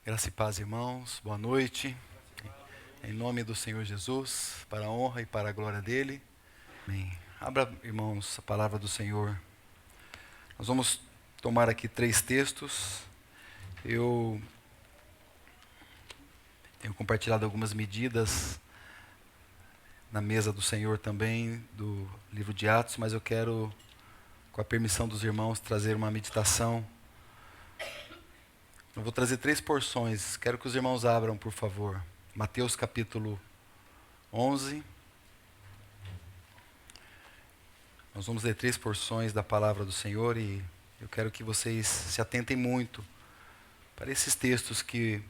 Graça e paz, irmãos. Boa noite. Em nome do Senhor Jesus, para a honra e para a glória dele. Amém. Abra, irmãos, a palavra do Senhor. Nós vamos tomar aqui 3 textos. Eu tenho compartilhado algumas medidas na mesa do Senhor também, do livro de Atos, mas eu quero, com a permissão dos irmãos, trazer uma meditação. Eu vou trazer 3 porções. Quero que os irmãos abram, por favor. Mateus capítulo 11. Nós vamos ler 3 porções da palavra do Senhor e eu quero que vocês se atentem muito para esses textos que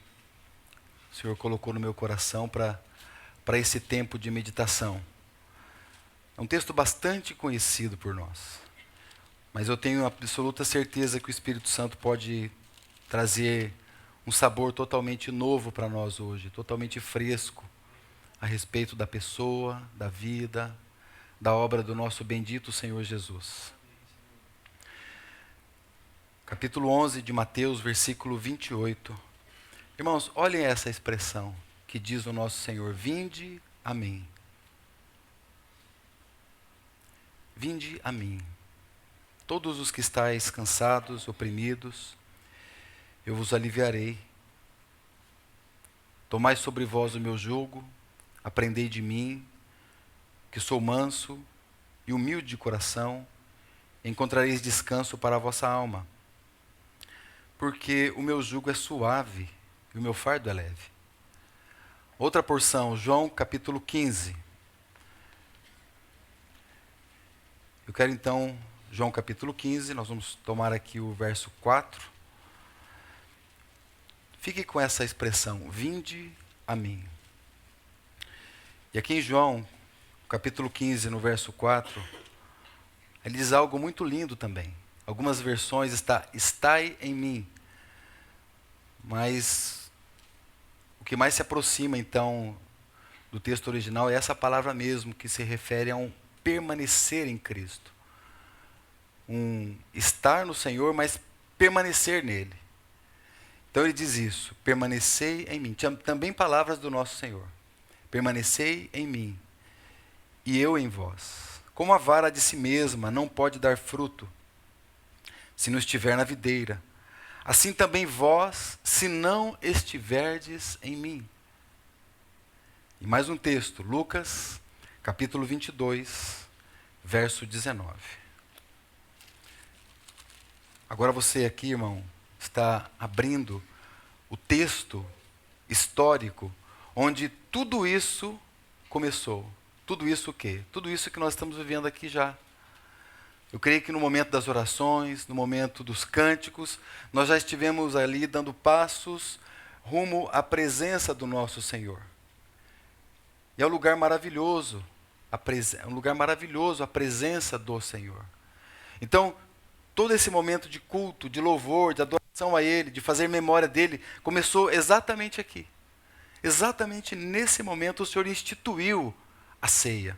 o Senhor colocou no meu coração para esse tempo de meditação. É um texto bastante conhecido por nós, mas eu tenho absoluta certeza que o Espírito Santo pode trazer um sabor totalmente novo para nós hoje, totalmente fresco, a respeito da pessoa, da vida, da obra do nosso bendito Senhor Jesus. Capítulo 11 de Mateus, versículo 28. Irmãos, olhem essa expressão que diz o nosso Senhor: vinde a mim. Vinde a mim, todos os que estáis cansados, oprimidos, eu vos aliviarei. Tomai sobre vós o meu jugo, aprendei de mim, que sou manso e humilde de coração, encontrareis descanso para a vossa alma. Porque o meu jugo é suave e o meu fardo é leve. Outra porção, João capítulo 15. Eu quero então, João capítulo 15, nós vamos tomar aqui o verso 4. Fique com essa expressão, vinde a mim. E aqui em João, capítulo 15, no verso 4, ele diz algo muito lindo também. Algumas versões está, estai em mim. Mas o que mais se aproxima então do texto original é essa palavra mesmo, que se refere a um permanecer em Cristo. Um estar no Senhor, mas permanecer nele. Então ele diz isso, permanecei em mim. Também palavras do nosso Senhor. Permanecei em mim, e eu em vós. Como a vara de si mesma não pode dar fruto, se não estiver na videira, assim também vós, se não estiverdes em mim. E mais um texto, Lucas, capítulo 22, verso 19. Agora você aqui, irmão, está abrindo o texto histórico onde tudo isso começou. Tudo isso o quê? Tudo isso que nós estamos vivendo aqui já. Eu creio que no momento das orações, no momento dos cânticos, nós já estivemos ali dando passos rumo à presença do nosso Senhor. E é um lugar maravilhoso, a presença do Senhor. Então, todo esse momento de culto, de louvor, de adoração a Ele, de fazer memória dEle, começou exatamente aqui. Exatamente nesse momento o Senhor instituiu a ceia.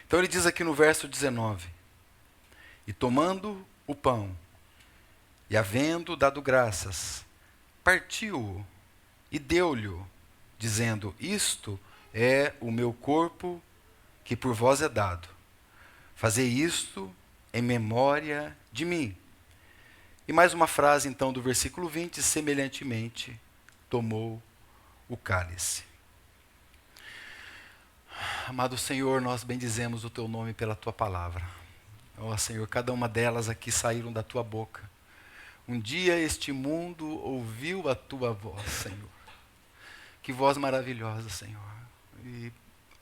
Então ele diz aqui no verso 19: e tomando o pão, e havendo dado graças, partiu-o e deu-lhe, dizendo: isto é o meu corpo que por vós é dado. Fazei isto em memória de mim. E mais uma frase então do versículo 20, semelhantemente, tomou o cálice. Amado Senhor, nós bendizemos o Teu nome pela Tua palavra. Ó Senhor, cada uma delas aqui saíram da Tua boca. Um dia este mundo ouviu a Tua voz, Senhor. Que voz maravilhosa, Senhor. E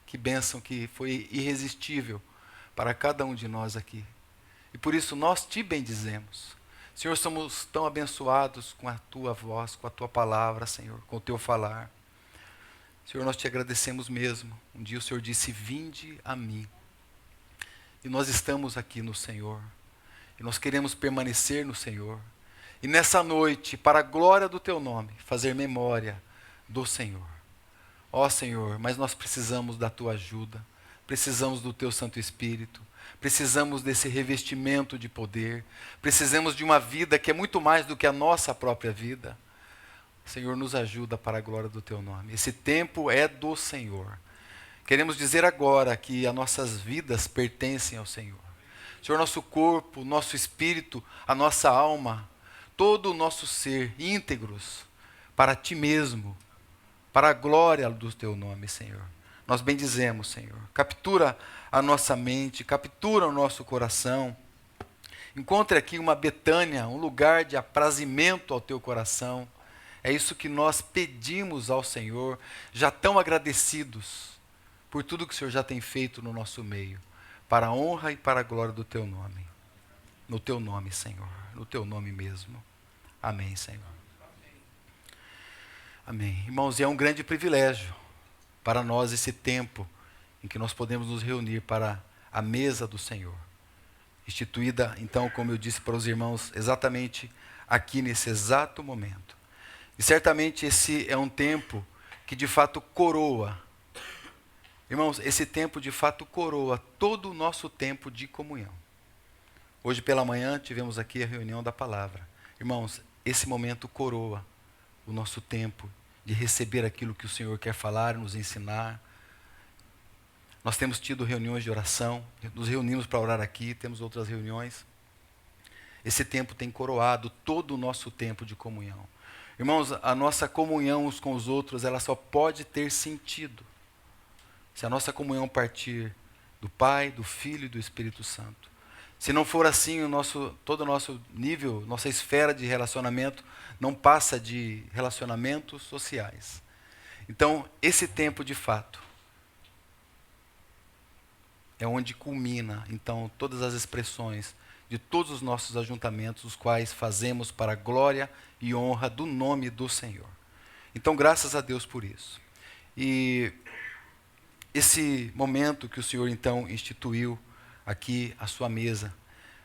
que bênção que foi irresistível para cada um de nós aqui. E por isso nós Te bendizemos. Senhor, somos tão abençoados com a Tua voz, com a Tua palavra, Senhor, com o Teu falar. Senhor, nós Te agradecemos mesmo. Um dia o Senhor disse: vinde a mim. E nós estamos aqui no Senhor. E nós queremos permanecer no Senhor. E nessa noite, para a glória do Teu nome, fazer memória do Senhor. Ó Senhor, mas nós precisamos da Tua ajuda. Precisamos do Teu Santo Espírito. Precisamos desse revestimento de poder. Precisamos de uma vida que é muito mais do que a nossa própria vida. Senhor, nos ajuda para a glória do teu nome. Esse tempo é do Senhor. Queremos dizer agora que as nossas vidas pertencem ao Senhor. Senhor, nosso corpo, nosso espírito, a nossa alma, todo o nosso ser, íntegros para ti mesmo, para a glória do teu nome, Senhor. Nós bendizemos, Senhor. Captura a nossa mente, captura o nosso coração. Encontre aqui uma Betânia, um lugar de aprazimento ao teu coração. É isso que nós pedimos ao Senhor, já tão agradecidos por tudo que o Senhor já tem feito no nosso meio, para a honra e para a glória do teu nome. No teu nome, Senhor, no teu nome mesmo. Amém, Senhor. Amém. Irmãos, é um grande privilégio para nós esse tempo em que nós podemos nos reunir para a mesa do Senhor. Instituída, então, como eu disse para os irmãos, exatamente aqui nesse exato momento. E certamente esse é um tempo que de fato coroa. Irmãos, esse tempo de fato coroa todo o nosso tempo de comunhão. Hoje pela manhã tivemos aqui a reunião da palavra. Irmãos, esse momento coroa o nosso tempo de receber aquilo que o Senhor quer falar, nos ensinar. Nós temos tido reuniões de oração, nos reunimos para orar aqui, temos outras reuniões. Esse tempo tem coroado todo o nosso tempo de comunhão. Irmãos, a nossa comunhão uns com os outros, ela só pode ter sentido se a nossa comunhão partir do Pai, do Filho e do Espírito Santo. Se não for assim, todo o nosso nível, nossa esfera de relacionamento não passa de relacionamentos sociais. Então, esse tempo de fato é onde culmina, então, todas as expressões de todos os nossos ajuntamentos, os quais fazemos para a glória e honra do nome do Senhor. Então, graças a Deus por isso. E esse momento que o Senhor, então, instituiu aqui a sua mesa,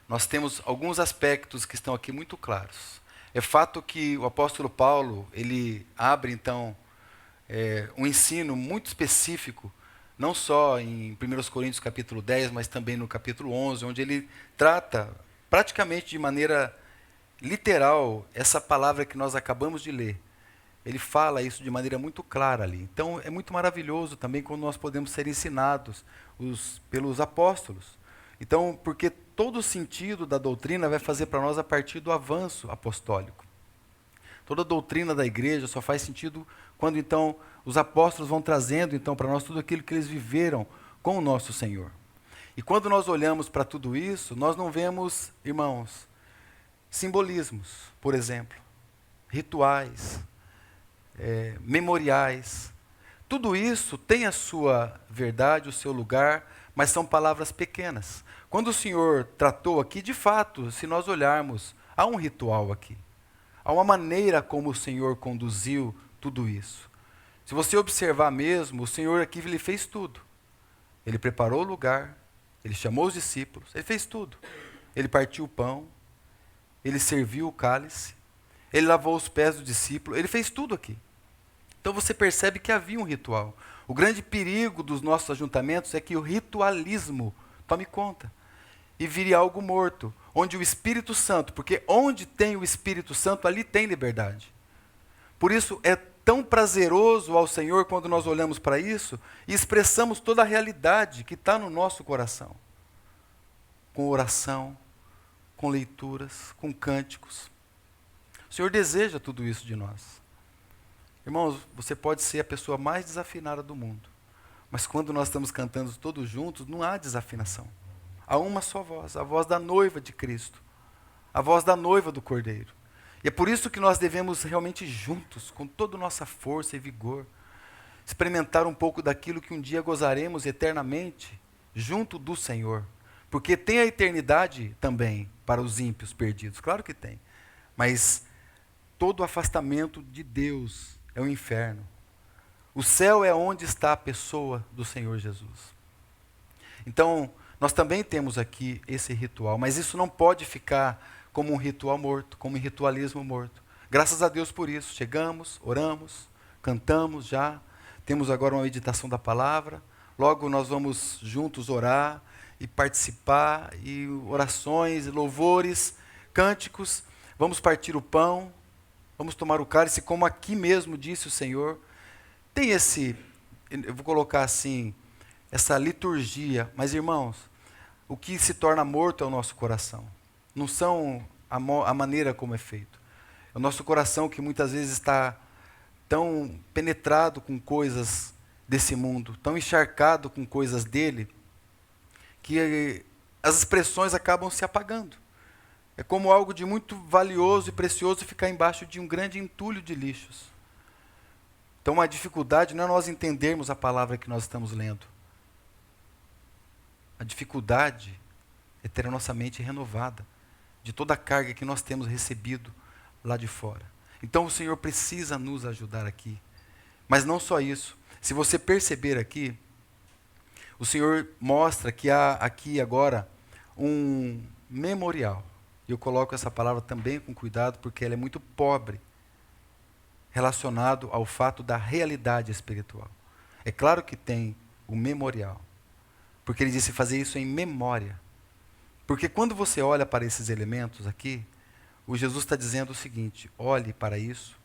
nós temos alguns aspectos que estão aqui muito claros. É fato que o apóstolo Paulo, ele abre, então, um ensino muito específico, não só em 1 Coríntios capítulo 10, mas também no capítulo 11, onde ele trata praticamente de maneira literal essa palavra que nós acabamos de ler. Ele fala isso de maneira muito clara ali. Então é muito maravilhoso também quando nós podemos ser ensinados pelos apóstolos. Então, porque todo o sentido da doutrina vai fazer para nós a partir do avanço apostólico. Toda a doutrina da igreja só faz sentido quando então os apóstolos vão trazendo então para nós tudo aquilo que eles viveram com o nosso Senhor. E quando nós olhamos para tudo isso, nós não vemos, irmãos, simbolismos, por exemplo, rituais, memoriais. Tudo isso tem a sua verdade, o seu lugar, mas são palavras pequenas. Quando o Senhor tratou aqui, de fato, se nós olharmos, há um ritual aqui. Há uma maneira como o Senhor conduziu tudo isso. Se você observar mesmo, o Senhor aqui ele fez tudo. Ele preparou o lugar, ele chamou os discípulos, ele fez tudo. Ele partiu o pão, ele serviu o cálice, ele lavou os pés do discípulo, ele fez tudo aqui. Então você percebe que havia um ritual. O grande perigo dos nossos ajuntamentos é que o ritualismo tome conta e vire algo morto, onde o Espírito Santo, porque onde tem o Espírito Santo, ali tem liberdade. Por isso é tão prazeroso ao Senhor quando nós olhamos para isso e expressamos toda a realidade que está no nosso coração. Com oração, com leituras, com cânticos. O Senhor deseja tudo isso de nós. Irmãos, você pode ser a pessoa mais desafinada do mundo, mas quando nós estamos cantando todos juntos, não há desafinação. Há uma só voz, a voz da noiva de Cristo, a voz da noiva do Cordeiro. E é por isso que nós devemos realmente juntos, com toda a nossa força e vigor, experimentar um pouco daquilo que um dia gozaremos eternamente, junto do Senhor. Porque tem a eternidade também para os ímpios perdidos, claro que tem. Mas todo afastamento de Deus é o inferno. O céu é onde está a pessoa do Senhor Jesus. Então, nós também temos aqui esse ritual, mas isso não pode ficar como um ritual morto, como um ritualismo morto. Graças a Deus por isso. Chegamos, oramos, cantamos já, temos agora uma meditação da palavra, logo nós vamos juntos orar e participar, e orações, louvores, cânticos, vamos partir o pão, Vamos tomar o cálice como aqui mesmo disse o Senhor. Tem eu vou colocar assim, essa liturgia. Mas, irmãos, o que se torna morto é o nosso coração. Não são a maneira como é feito. É o nosso coração que muitas vezes está tão penetrado com coisas desse mundo, tão encharcado com coisas dele, que as expressões acabam se apagando. É como algo de muito valioso e precioso ficar embaixo de um grande entulho de lixos. Então a dificuldade não é nós entendermos a palavra que nós estamos lendo. A dificuldade é ter a nossa mente renovada de toda a carga que nós temos recebido lá de fora. Então o Senhor precisa nos ajudar aqui. Mas não só isso. Se você perceber aqui, o Senhor mostra que há aqui agora um memorial. Eu coloco essa palavra também com cuidado, porque ela é muito pobre, relacionado ao fato da realidade espiritual. É claro que tem o memorial, porque ele disse fazer isso em memória. Porque quando você olha para esses elementos aqui, o Jesus está dizendo o seguinte: olhe para isso,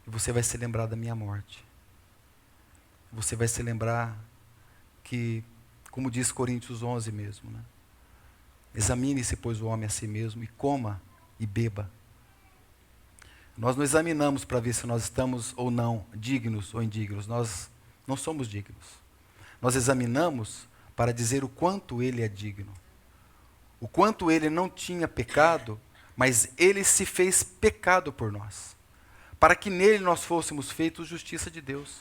e você vai se lembrar da minha morte. Você vai se lembrar que, como diz Coríntios 11 mesmo, né? Examine-se, pois, o homem a si mesmo, e coma e beba. Nós não examinamos para ver se nós estamos ou não dignos ou indignos. Nós não somos dignos. Nós examinamos para dizer o quanto ele é digno. O quanto ele não tinha pecado, mas ele se fez pecado por nós, para que nele nós fôssemos feitos justiça de Deus.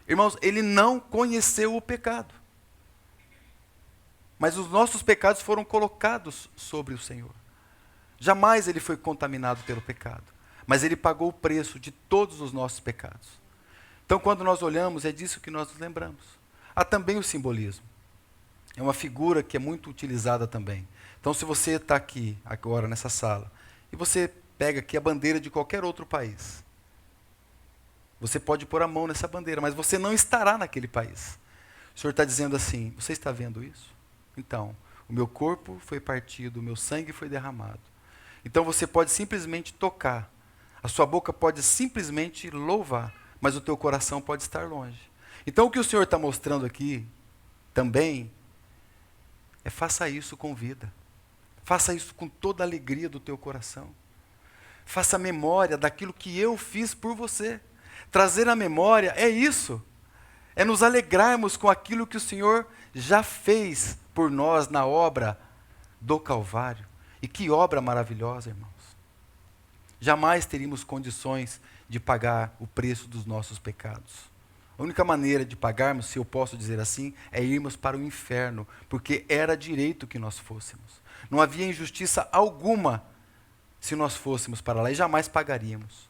Irmãos, ele não conheceu o pecado, mas os nossos pecados foram colocados sobre o Senhor. Jamais ele foi contaminado pelo pecado, mas ele pagou o preço de todos os nossos pecados. Então, quando nós olhamos, é disso que nós nos lembramos. Há também o simbolismo. É uma figura que é muito utilizada também. Então, se você está aqui, agora, nessa sala, e você pega aqui a bandeira de qualquer outro país, você pode pôr a mão nessa bandeira, mas você não estará naquele país. O Senhor está dizendo assim: você está vendo isso? Então, o meu corpo foi partido, o meu sangue foi derramado. Então você pode simplesmente tocar, a sua boca pode simplesmente louvar, mas o teu coração pode estar longe. Então o que o Senhor está mostrando aqui também é: faça isso com vida. Faça isso com toda a alegria do teu coração. Faça memória daquilo que eu fiz por você. Trazer a memória é isso. É nos alegrarmos com aquilo que o Senhor já fez por nós na obra do Calvário. E que obra maravilhosa, irmãos. Jamais teríamos condições de pagar o preço dos nossos pecados. A única maneira de pagarmos, se eu posso dizer assim, é irmos para o inferno, porque era direito que nós fôssemos. Não havia injustiça alguma se nós fôssemos para lá, e jamais pagaríamos,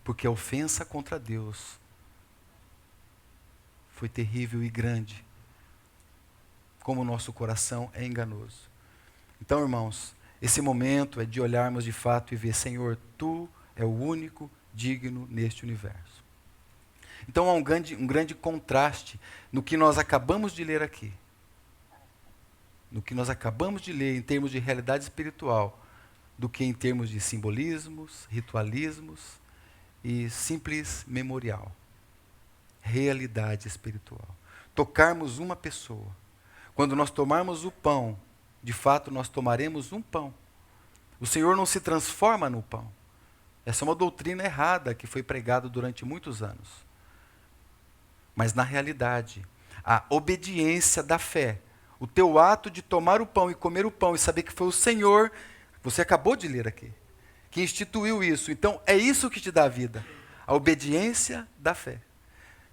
porque a ofensa contra Deus foi terrível e grande, como o nosso coração é enganoso. Então, irmãos, esse momento é de olharmos de fato e ver: Senhor, Tu é o único digno neste universo. Então há um grande contraste no que nós acabamos de ler aqui. No que nós acabamos de ler em termos de realidade espiritual, do que em termos de simbolismos, ritualismos e simples memorial. Realidade espiritual. Tocarmos uma pessoa. Quando nós tomarmos o pão, de fato nós tomaremos um pão. O Senhor não se transforma no pão. Essa é uma doutrina errada que foi pregada durante muitos anos. Mas na realidade, a obediência da fé, o teu ato de tomar o pão e comer o pão e saber que foi o Senhor, você acabou de ler aqui, que instituiu isso. Então é isso que te dá a vida. A obediência da fé.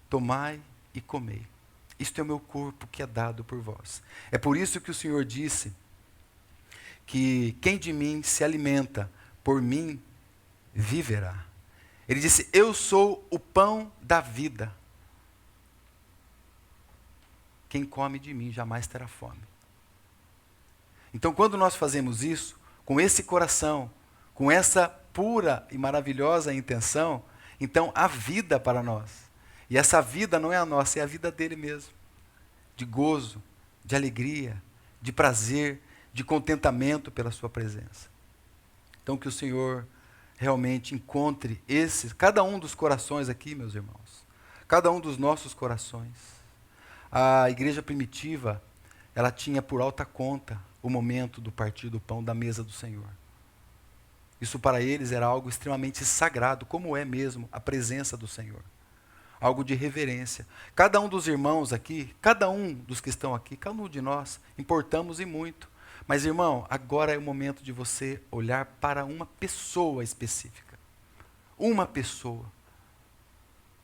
Tomai e comei. Isto é o meu corpo que é dado por vós. É por isso que o Senhor disse que quem de mim se alimenta, por mim viverá. Ele disse: eu sou o pão da vida. Quem come de mim jamais terá fome. Então, quando nós fazemos isso, com esse coração, com essa pura e maravilhosa intenção, então há vida para nós. E essa vida não é a nossa, é a vida dele mesmo. De gozo, de alegria, de prazer, de contentamento pela sua presença. Então que o Senhor realmente encontre cada um dos corações aqui, meus irmãos, cada um dos nossos corações. A igreja primitiva, ela tinha por alta conta o momento do partir do pão da mesa do Senhor. Isso para eles era algo extremamente sagrado, como é mesmo a presença do Senhor. Algo de reverência. Cada um dos irmãos aqui, cada um dos que estão aqui, cada um de nós, importamos e muito. Mas, irmão, agora é o momento de você olhar para uma pessoa específica. Uma pessoa.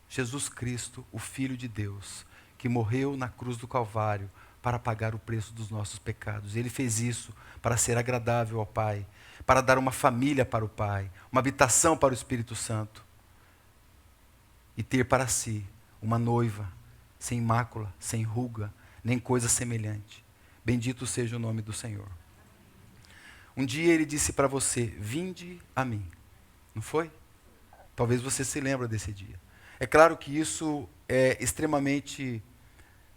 Jesus Cristo, o Filho de Deus, que morreu na cruz do Calvário para pagar o preço dos nossos pecados. Ele fez isso para ser agradável ao Pai, para dar uma família para o Pai, uma habitação para o Espírito Santo e ter para si uma noiva sem mácula, sem ruga, nem coisa semelhante. Bendito seja o nome do Senhor. Um dia ele disse para você: vinde a mim. Não foi? Talvez você se lembre desse dia. É claro que isso é extremamente...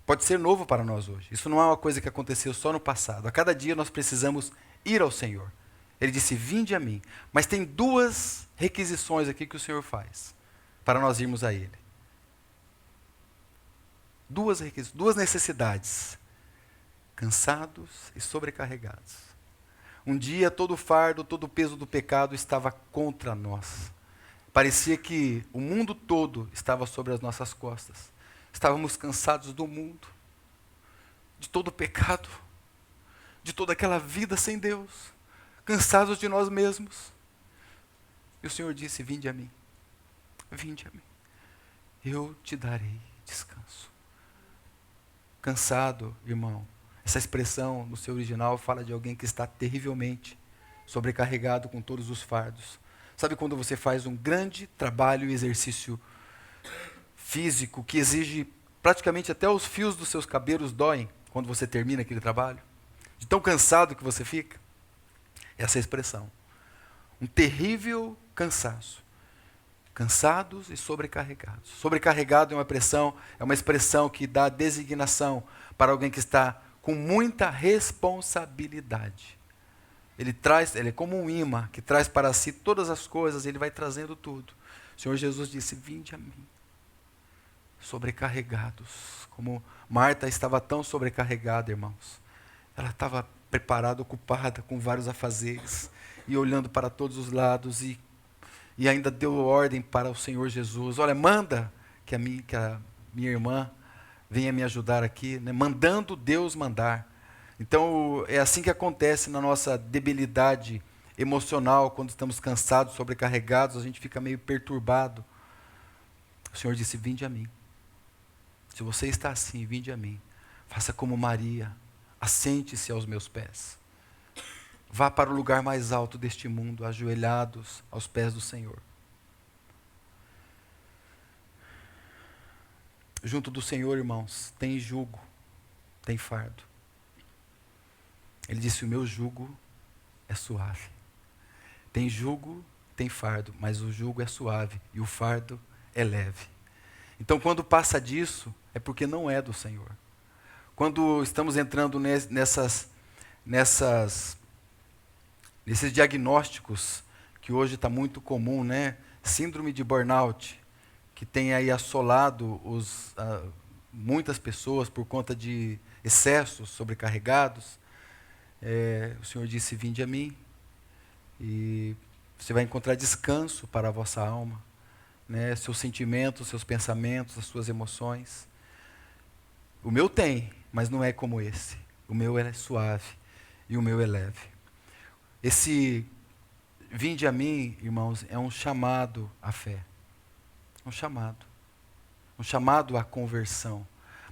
pode ser novo para nós hoje. Isso não é uma coisa que aconteceu só no passado. A cada dia nós precisamos ir ao Senhor. Ele disse: vinde a mim. Mas tem duas requisições aqui que o Senhor faz para nós irmos a Ele. Duas necessidades. Cansados e sobrecarregados. Um dia todo o fardo, todo o peso do pecado estava contra nós. Parecia que o mundo todo estava sobre as nossas costas. Estávamos cansados do mundo, de todo o pecado, de toda aquela vida sem Deus, cansados de nós mesmos. E o Senhor disse: vinde a mim, vinde a mim, eu te darei descanso. Cansado, irmão, essa expressão no seu original fala de alguém que está terrivelmente sobrecarregado com todos os fardos. Sabe quando você faz um grande trabalho e exercício físico que exige praticamente até os fios dos seus cabelos doem quando você termina aquele trabalho? De tão cansado que você fica? Essa é a expressão. Um terrível cansaço. Cansados e sobrecarregados. Sobrecarregado é uma expressão que dá designação para alguém que está com muita responsabilidade. Ele é como um imã que traz para si todas as coisas, ele vai trazendo tudo. O Senhor Jesus disse: vinde a mim, sobrecarregados. Como Marta estava tão sobrecarregada, irmãos. Ela estava preparada, ocupada com vários afazeres, e olhando para todos os lados, e ainda deu ordem para o Senhor Jesus: olha, manda que a minha irmã venha me ajudar aqui, né? Mandando Deus mandar. Então, é assim que acontece na nossa debilidade emocional, quando estamos cansados, sobrecarregados, a gente fica meio perturbado. O Senhor disse: vinde a mim. Se você está assim, vinde a mim. Faça como Maria, assente-se aos meus pés. Vá para o lugar mais alto deste mundo, ajoelhados aos pés do Senhor. Junto do Senhor, irmãos, tem jugo, tem fardo. Ele disse: o meu jugo é suave. Tem jugo, tem fardo, mas o jugo é suave e o fardo é leve. Então, quando passa disso, é porque não é do Senhor. Quando estamos entrando nesses diagnósticos que hoje está muito comum, né? Síndrome de burnout, que tem aí assolado muitas pessoas por conta de excessos sobrecarregados. O Senhor disse: vinde a mim, e você vai encontrar descanso para a vossa alma, né? Seus sentimentos, seus pensamentos, as suas emoções. O meu tem, mas não é como esse. O meu é suave e o meu é leve. Esse vinde a mim, irmãos, é um chamado à fé. Um chamado à conversão,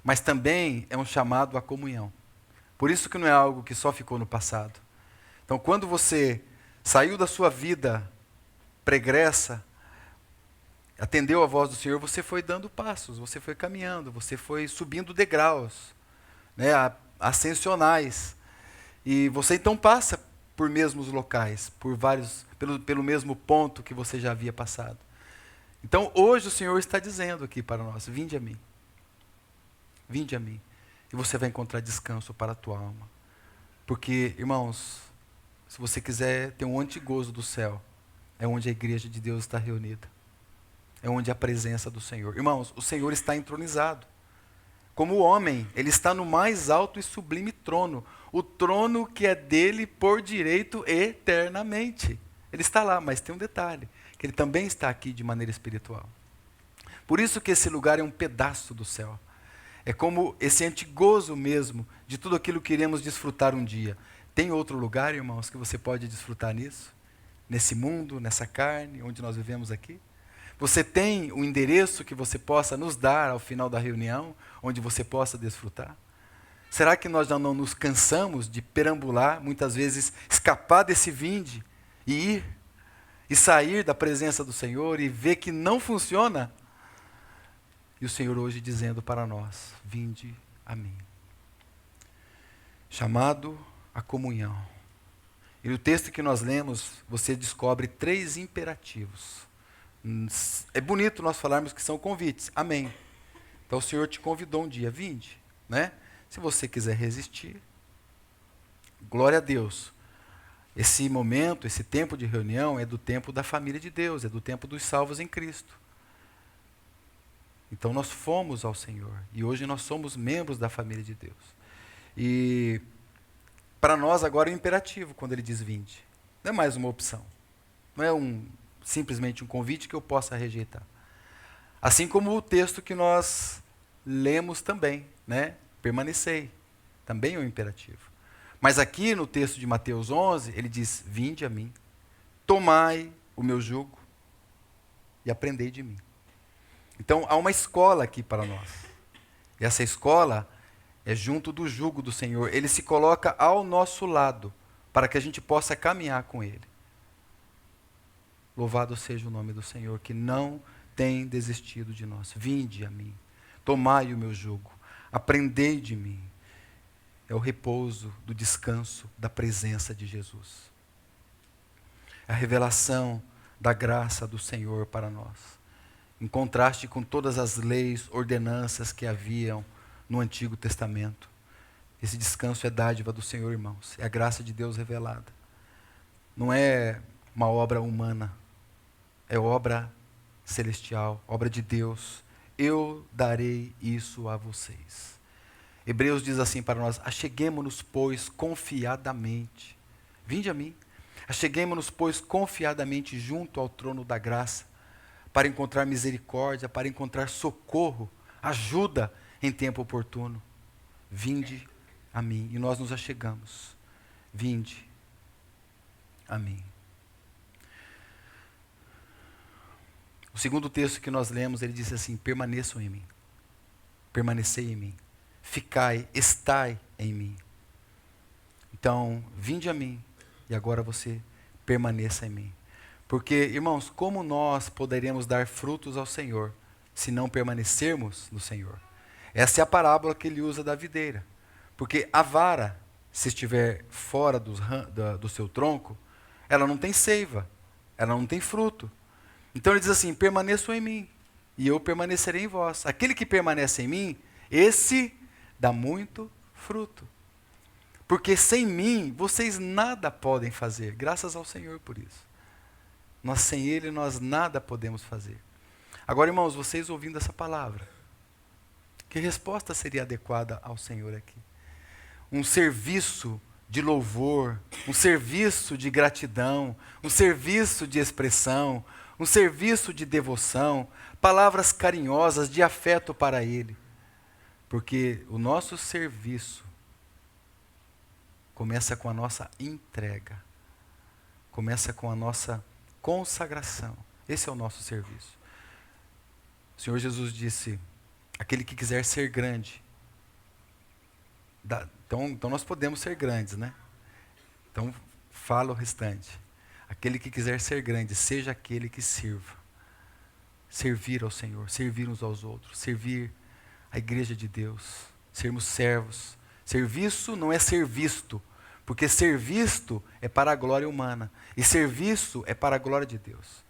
mas também é um chamado à comunhão. Por isso que não é algo que só ficou no passado. Então, quando você saiu da sua vida pregressa, atendeu a voz do Senhor, você foi dando passos, você foi caminhando, você foi subindo degraus, né, ascensionais. E você então passa por mesmos locais, pelo mesmo ponto que você já havia passado. Então, hoje o Senhor está dizendo aqui para nós: vinde a mim. Vinde a mim. E você vai encontrar descanso para a tua alma. Porque, irmãos, se você quiser ter um antigozo do céu, é onde a igreja de Deus está reunida. É onde a presença do Senhor. Irmãos, o Senhor está entronizado. Como o homem, ele está no mais alto e sublime trono. O trono que é dele por direito eternamente. Ele está lá, mas tem um detalhe, que ele também está aqui de maneira espiritual. Por isso que esse lugar é um pedaço do céu. É como esse antigozo mesmo de tudo aquilo que iremos desfrutar um dia. Tem outro lugar, irmãos, que você pode desfrutar nisso? Nesse mundo, nessa carne, onde nós vivemos aqui? Você tem um endereço que você possa nos dar ao final da reunião, onde você possa desfrutar? Será que nós já não nos cansamos de perambular, muitas vezes escapar desse vinde e ir, e sair da presença do Senhor e ver que não funciona? E o Senhor hoje dizendo para nós, vinde a mim. Chamado à comunhão. E no texto que nós lemos, você descobre 3 imperativos. É bonito nós falarmos que são convites. Amém. Então o Senhor te convidou um dia, vinde, né? Se você quiser resistir, glória a Deus. Esse momento, esse tempo de reunião é do tempo da família de Deus, é do tempo dos salvos em Cristo. Então nós fomos ao Senhor e hoje nós somos membros da família de Deus. E para nós agora é um imperativo quando ele diz vinde. Não é mais uma opção. Não é simplesmente um convite que eu possa rejeitar. Assim como o texto que nós lemos também, né? Permanecei. Também é um imperativo. Mas aqui no texto de Mateus 11, ele diz, vinde a mim, tomai o meu jugo e aprendei de mim. Então há uma escola aqui para nós. E essa escola é junto do jugo do Senhor. Ele se coloca ao nosso lado para que a gente possa caminhar com Ele. Louvado seja o nome do Senhor, que não tem desistido de nós. Vinde a mim, tomai o meu jugo, aprendei de mim. É o repouso do descanso da presença de Jesus. A revelação da graça do Senhor para nós. Em contraste com todas as leis, ordenanças que haviam no Antigo Testamento. Esse descanso é dádiva do Senhor, irmãos. É a graça de Deus revelada. Não é uma obra humana. É obra celestial, obra de Deus. Eu darei isso a vocês. Hebreus diz assim para nós, acheguemo-nos, pois, confiadamente. Vinde a mim. Acheguemo-nos, pois, confiadamente junto ao trono da graça, para encontrar misericórdia, para encontrar socorro, ajuda em tempo oportuno. Vinde a mim. E nós nos achegamos. Vinde a mim. O segundo texto que nós lemos, ele diz assim, permaneçam em mim. Permanecei em mim. Ficai, estai em mim. Então, vinde a mim e agora você permaneça em mim. Porque, irmãos, como nós poderemos dar frutos ao Senhor se não permanecermos no Senhor? Essa é a parábola que ele usa da videira. Porque a vara, se estiver fora do seu tronco, ela não tem seiva, ela não tem fruto. Então ele diz assim, permaneçam em mim e eu permanecerei em vós. Aquele que permanece em mim, esse dá muito fruto. Porque sem mim, vocês nada podem fazer. Graças ao Senhor por isso. Sem Ele, nós nada podemos fazer. Agora, irmãos, vocês ouvindo essa palavra, que resposta seria adequada ao Senhor aqui? Um serviço de louvor, um serviço de gratidão, um serviço de expressão, um serviço de devoção, palavras carinhosas de afeto para Ele. Porque o nosso serviço começa com a nossa entrega, começa com a nossa consagração. Esse é o nosso serviço. O Senhor Jesus disse, aquele que quiser ser grande, então nós podemos ser grandes, né? Então fala o restante. Aquele que quiser ser grande, seja aquele que sirva. Servir ao Senhor, servir uns aos outros, servir a igreja de Deus, sermos servos. Serviço não é ser visto, porque ser visto é para a glória humana, e serviço é para a glória de Deus.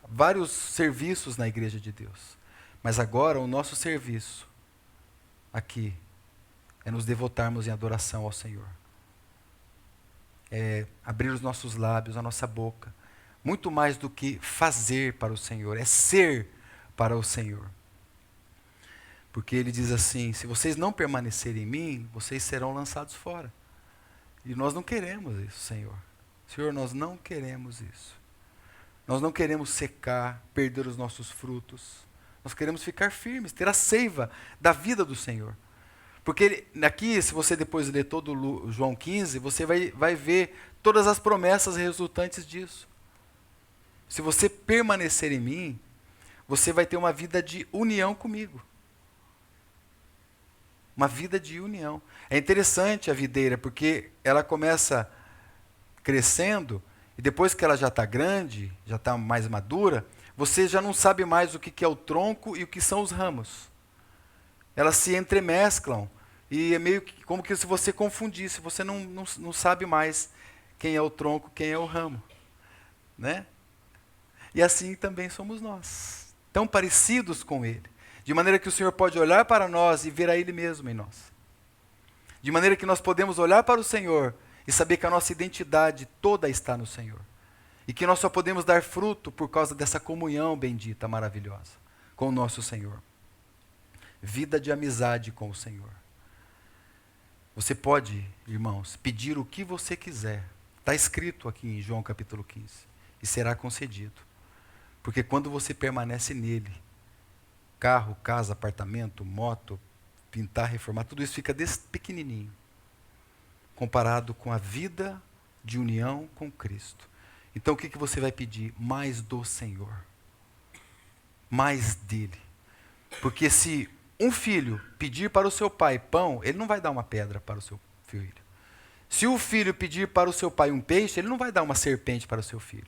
Vários serviços na igreja de Deus, mas agora o nosso serviço aqui é nos devotarmos em adoração ao Senhor. abrir os nossos lábios, a nossa boca. Muito mais do que fazer para o Senhor, é ser para o Senhor. Porque ele diz assim: se vocês não permanecerem em mim, vocês serão lançados fora. E nós não queremos isso, Senhor. Senhor, nós não queremos isso. Nós não queremos secar, perder os nossos frutos. Nós queremos ficar firmes, ter a seiva da vida do Senhor. Porque aqui, se você depois ler todo João 15, você vai ver todas as promessas resultantes disso. Se você permanecer em mim, você vai ter uma vida de união comigo. Uma vida de união. É interessante a videira, porque ela começa crescendo, e depois que ela já está grande, já está mais madura, você já não sabe mais o que é o tronco e o que são os ramos. Elas se entremesclam, e é meio que como que se você confundisse, você não sabe mais quem é o tronco, quem é o ramo. Né? E assim também somos nós, tão parecidos com Ele. De maneira que o Senhor pode olhar para nós e ver a Ele mesmo em nós. De maneira que nós podemos olhar para o Senhor e saber que a nossa identidade toda está no Senhor. E que nós só podemos dar fruto por causa dessa comunhão bendita, maravilhosa, com o nosso Senhor. Vida de amizade com o Senhor. Você pode, irmãos, pedir o que você quiser. Está escrito aqui em João capítulo 15. E será concedido. Porque quando você permanece nele, carro, casa, apartamento, moto, pintar, reformar, tudo isso fica desse pequenininho, comparado com a vida de união com Cristo. Então o que você vai pedir? Mais do Senhor. Mais dele. Porque se um filho pedir para o seu pai pão, ele não vai dar uma pedra para o seu filho. Se o filho pedir para o seu pai um peixe, ele não vai dar uma serpente para o seu filho.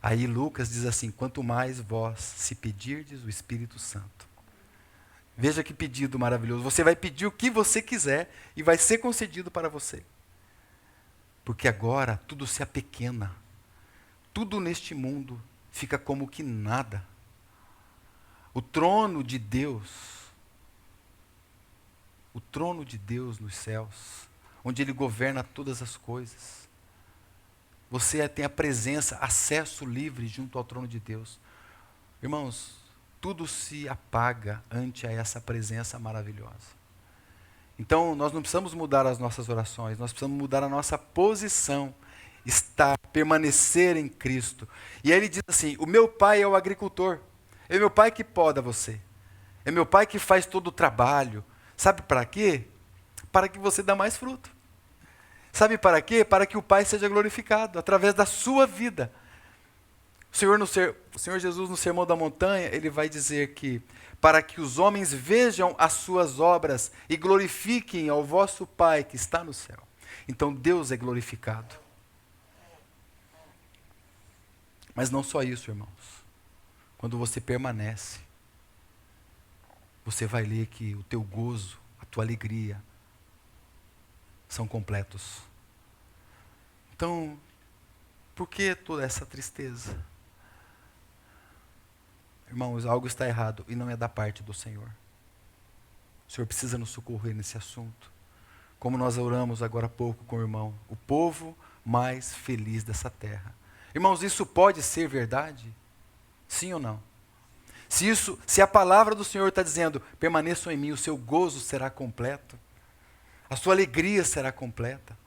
Aí Lucas diz assim: quanto mais vós se pedirdes o Espírito Santo. Veja que pedido maravilhoso. Você vai pedir o que você quiser e vai ser concedido para você. Porque agora tudo se apequena. Tudo neste mundo fica como que nada. O trono de Deus nos céus, onde Ele governa todas as coisas. Você tem a presença, acesso livre junto ao trono de Deus. Irmãos, tudo se apaga ante a essa presença maravilhosa. Então, nós não precisamos mudar as nossas orações, nós precisamos mudar a nossa posição, estar, permanecer em Cristo. E aí ele diz assim: o meu pai é o agricultor, é meu pai que poda você, é meu pai que faz todo o trabalho. Sabe para quê? Para que você dê mais fruto. Sabe para quê? Para que o Pai seja glorificado através da sua vida. O Senhor Jesus, no Sermão da Montanha, ele vai dizer que para que os homens vejam as suas obras e glorifiquem ao vosso Pai que está no céu. Então Deus é glorificado. Mas não só isso, irmãos. Quando você permanece, você vai ler que o teu gozo, a tua alegria, são completos. Então, por que toda essa tristeza? Irmãos, algo está errado e não é da parte do Senhor. O Senhor precisa nos socorrer nesse assunto. Como nós oramos agora há pouco com o irmão, o povo mais feliz dessa terra. Irmãos, isso pode ser verdade? Sim ou não? Se a palavra do Senhor está dizendo, permaneçam em mim, o seu gozo será completo. A sua alegria será completa.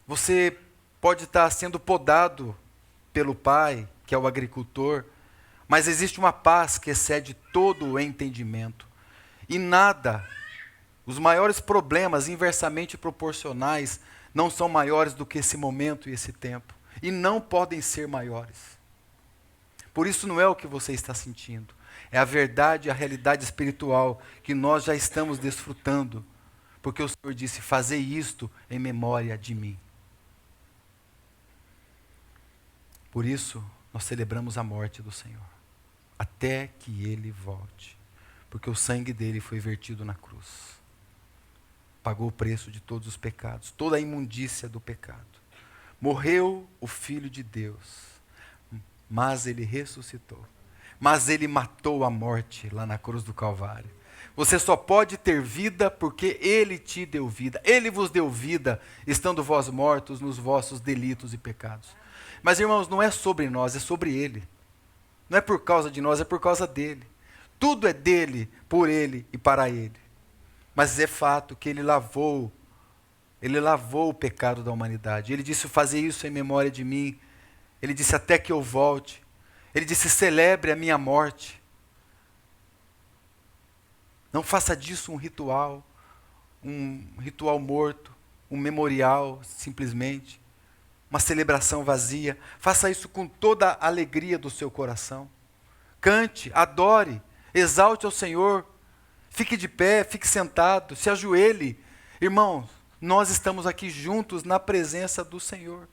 Você pode estar sendo podado pelo Pai, que é o agricultor, mas existe uma paz que excede todo o entendimento. E nada, os maiores problemas inversamente proporcionais, não são maiores do que esse momento e esse tempo. E não podem ser maiores. Por isso não é o que você está sentindo. É a verdade, a realidade espiritual que nós já estamos desfrutando. Porque o Senhor disse: fazei isto em memória de mim. Por isso, nós celebramos a morte do Senhor, até que Ele volte. Porque o sangue dele foi vertido na cruz. Pagou o preço de todos os pecados, toda a imundícia do pecado. Morreu o Filho de Deus, mas Ele ressuscitou. Mas Ele matou a morte lá na cruz do Calvário. Você só pode ter vida porque Ele te deu vida. Ele vos deu vida, estando vós mortos nos vossos delitos e pecados. Mas, irmãos, não é sobre nós, é sobre Ele. Não é por causa de nós, é por causa dele. Tudo é dele, por ele e para ele. Mas é fato que ele lavou o pecado da humanidade. Ele disse: fazer isso em memória de mim. Ele disse: até que eu volte. Ele disse: celebre a minha morte. Não faça disso um ritual morto, um memorial, simplesmente, uma celebração vazia. Faça isso com toda a alegria do seu coração. Cante, adore, exalte ao Senhor. Fique de pé, fique sentado, se ajoelhe. Irmãos, nós estamos aqui juntos na presença do Senhor.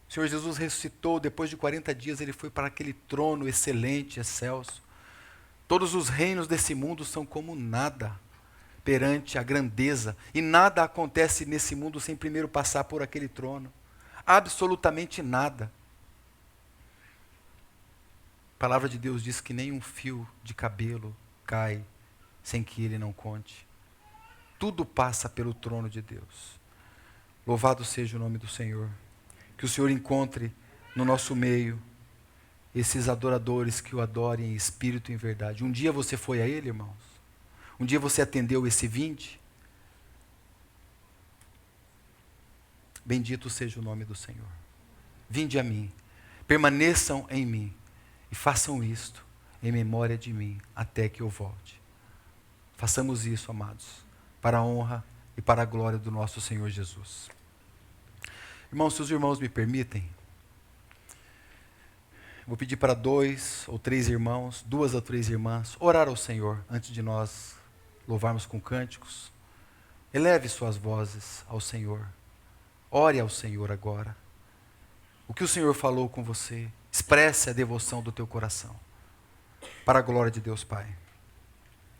O Senhor Jesus ressuscitou, depois de 40 dias ele foi para aquele trono excelente, excelso. Todos os reinos desse mundo são como nada perante a grandeza. E nada acontece nesse mundo sem primeiro passar por aquele trono. Absolutamente nada. A palavra de Deus diz que nem um fio de cabelo cai sem que ele não conte. Tudo passa pelo trono de Deus. Louvado seja o nome do Senhor. Que o Senhor encontre no nosso meio esses adoradores que o adorem em espírito e em verdade. Um dia você foi a Ele, irmãos? Um dia você atendeu esse vinde? Bendito seja o nome do Senhor. Vinde a mim, permaneçam em mim e façam isto em memória de mim até que eu volte. Façamos isso, amados, para a honra e para a glória do nosso Senhor Jesus. Irmãos, se os irmãos me permitem, vou pedir para 2 ou 3 irmãos, 2 ou 3 irmãs, orar ao Senhor antes de nós louvarmos com cânticos. Eleve suas vozes ao Senhor. Ore ao Senhor agora. O que o Senhor falou com você, expresse a devoção do teu coração. Para a glória de Deus Pai.